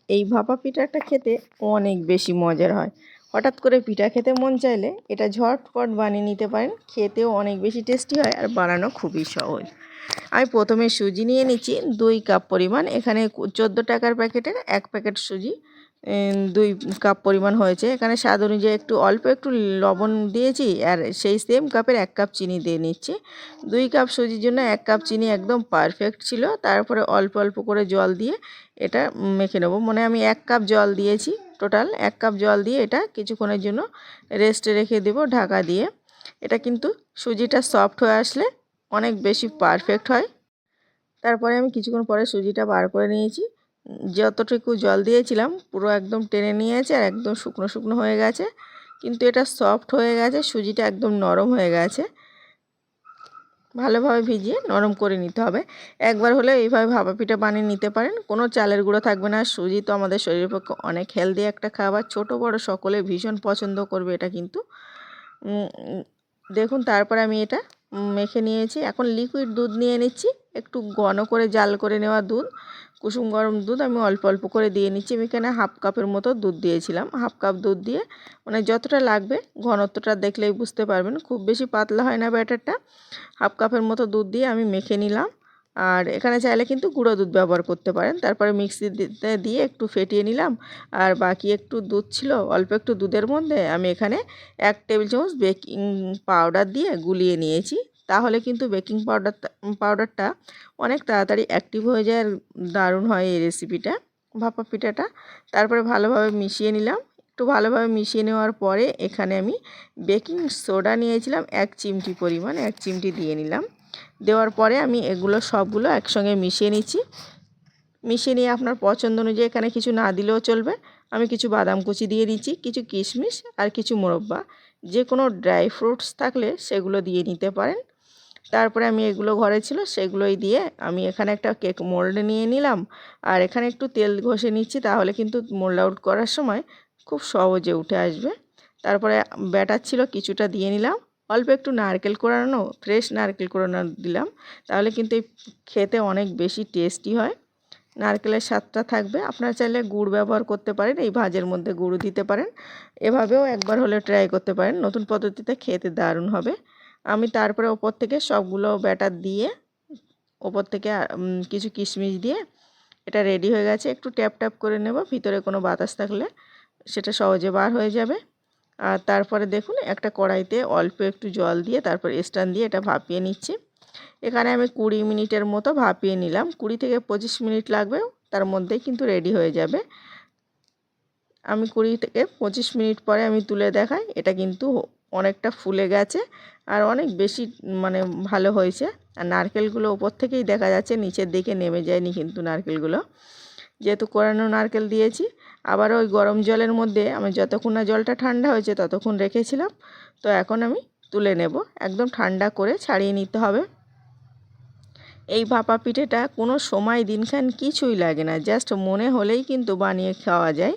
এই ভাপা পিঠাটা খেতে অনেক বেশি মজার হয়। হঠাৎ করে পিঠা খেতে মন চাইলে এটা ঝটপট বানিয়ে নিতে পারেন। খেতেও অনেক বেশি টেস্টি হয় আর বানানো খুবই সহজ। আমি প্রথমে সুজি নিয়ে নিচ্ছি 2 কাপ পরিমাণ। এখানে 14 টাকার প্যাকেটের 1 প্যাকেট সুজি 2 কাপ পরিমাণ হয়েছে। এখানে স্বাদ অনুযায়ী অল্প একটু লবণ দিয়েছি আর সেই সেম কাপের 1 কাপ চিনি দিয়ে নিচ্ছি। 2 কাপ সুজির জন্য 1 কাপ চিনি একদম পারফেক্ট ছিল। তারপরে অল্প অল্প করে জল দিয়ে এটা মেখে নেব। মানে আমি 1 কাপ জল দিয়েছি, টোটাল 1 কাপ জল দিয়ে এটা কিছুক্ষণের জন্য রেস্টে রেখে দেব ঢাকা দিয়ে। এটা কিন্তু সুজিটা সফট হয়ে আসলে অনেক বেশি পারফেক্ট হয়। তারপরে আমি কিছুক্ষণ পরে সুজিটা বার করে নিয়েছি। যতটুকু জল দিয়েছিলাম পুরো একদম টেনে নিয়েছে আর একদম শুকনো শুকনো হয়ে গেছে, কিন্তু এটা সফট হয়ে গেছে, সুজিটা একদম নরম হয়ে গেছে। ভালোভাবে ভিজিয়ে নরম করে নিতে হবে। একবার হলে এইভাবে ভাপা পিঠা বানিয়ে নিতে পারেন, কোনো চালের গুঁড়ো থাকবে না। সুজি তো আমাদের শরীরের পক্ষে অনেক হেলদি একটা খাবার, ছোট বড় সকলে ভীষণ পছন্দ করবে এটা কিন্তু। দেখুন তারপরে আমি এটা মেখে নিয়েছি। এখন লিকুইড দুধ নিয়ে নিচ্ছি, একটু ঘন করে জাল করে নেওয়া দুধ, কুসুম গরম দুধ আমি অল্প অল্প করে দিয়ে নিচ্ছি। আমি এখানে হাফ কাপের মতো দুধ দিয়েছিলাম। হাফ কাপ দুধ দিয়ে মানে যতটা লাগবে ঘনত্বটা দেখলেই বুঝতে পারবেন, খুব বেশি পাতলা হয় না ব্যাটারটা। হাফ কাপের মতো দুধ দিয়ে আমি মেখে নিলাম। আর এখানে চাইলে কিন্তু গুঁড়ো দুধ ব্যবহার করতে পারেন। তারপরে মিক্সিতে দিয়ে একটু ফেটিয়ে নিলাম। আর বাকি একটু দুধ ছিল, অল্প একটু দুধের মধ্যে আমি এখানে 1 টেবিল চামচ বেকিং পাউডার দিয়ে গুলিয়ে নিয়েছি। তাহলে কিন্তু বেকিং পাউডারটা অনেক তাড়াতাড়ি অ্যাক্টিভ হয়ে যায় আর দারুণ হয় এই রেসিপিটা, ভাপা পিঠাটা। তারপরে ভালোভাবে মিশিয়ে নিলাম। একটু ভালোভাবে মিশিয়ে নেওয়ার পরে এখানে আমি বেকিং সোডা নিয়েছিলাম 1 চিমটি পরিমাণ, 1 চিমটি দিয়ে নিলাম। দেওয়ার পরে আমি এগুলো সবগুলো একসঙ্গে মিশিয়ে নিচ্ছি। মিশিয়ে নিয়ে আপনার পছন্দ অনুযায়ী এখানে কিছু না দিলেও চলবে। আমি কিছু বাদাম কুচি দিয়ে দিচ্ছি, কিছু কিশমিশ আর কিছু মোরব্বা, যে কোনো ড্রাই ফ্রুটস থাকলে সেগুলো দিয়ে নিতে পারেন। তারপরে আমি এগুলো ঘরে ছিল সেগুলোই দিয়ে আমি এখানে একটা কেক মোল্ড নিয়ে নিলাম। আর এখানে একটু তেল ঘষে নিচ্ছি, তাহলে কিন্তু মোল্ড আউট করার সময় খুব সহজে উঠে আসবে। তারপরে ব্যাটার ছিল কিছুটা দিয়ে নিলাম। অল্প একটু নারকেল কোড়ানো, ফ্রেশ নারকেল কোড়ানো দিলাম, তাহলে কিন্তু এই খেতে অনেক বেশি টেস্টি হয়। নারকেলের স্বাদটা থাকবে। আপনারা চাইলে গুড় ব্যবহার করতে পারেন, এই ভাজের মধ্যে গুঁড়ো দিতে পারেন। এভাবেও একবার হলে ট্রাই করতে পারেন, নতুন পদ্ধতিতে খেতে দারুণ হবে। আমি তারপরে ওপর থেকে সবগুলো ব্যাটার দিয়ে ওপর থেকে কিছু কিশমিশ দিয়ে এটা রেডি হয়ে গেছে। একটু ট্যাপ ট্যাপ করে নেব, ভিতরে কোনো বাতাস থাকলে সেটা সহজে বার হয়ে যাবে। আর তারপরে দেখুন একটা কড়াইতে অল্প একটু জল দিয়ে তারপর স্ট্যান্ড দিয়ে এটা ভাপিয়ে নিচ্ছি। এখানে আমি 20 মিনিটের মতো ভাপিয়ে নিলাম। 20 থেকে 25 মিনিট লাগবে, তার মধ্যেই কিন্তু রেডি হয়ে যাবে। আমি 20 থেকে 25 মিনিট পরে আমি তুলে দেখাই, এটা কিন্তু অনেকটা ফুলে গেছে আর অনেক বেশি মানে ভালো হয়েছে। আর নারকেলগুলো ওপর থেকেই দেখা যাচ্ছে, নিচের দিকে নেমে যায়নি কিন্তু নারকেলগুলো, যেহেতু কোরানো নারকেল দিয়েছি। আবার ওই গরম জলের মধ্যে আমি যতক্ষণ না জলটা ঠান্ডা হয়েছে ততক্ষণ রেখেছিলাম। তো এখন আমি তুলে নেব, একদম ঠান্ডা করে ছাড়িয়ে নিতে হবে। এই ভাপা পিঠেটা কোনো সময় দিনক্ষণ কিছুই লাগে না, জাস্ট মনে হলেই কিন্তু বানিয়ে খাওয়া যায়।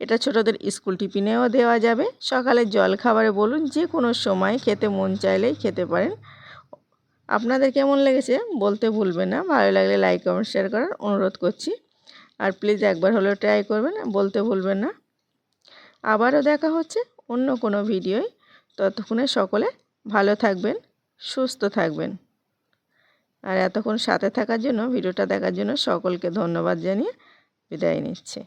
এটা ছোটদের স্কুল টিফিনেও দেওয়া যাবে, সকালের জলখাবারে বলুন, যে কোনো সময় খেতে মন চাইলেই খেতে পারেন। আপনাদের কেমন লেগেছে বলতে ভুলবেন না। ভালো লাগলে লাইক কমেন্ট শেয়ার করার অনুরোধ করছি। আর প্লিজ একবার হলেও ট্রাই করবেন, বলতে ভুলবেন না। আবারও দেখা হচ্ছে অন্য কোনো ভিডিওয়। ততক্ষণে সকলে ভালো থাকবেন, সুস্থ থাকবেন। আর এতক্ষণ সাথে থাকার জন্য, ভিডিওটা দেখার জন্য সকলকে ধন্যবাদ জানিয়ে বিদায় নিচ্ছি।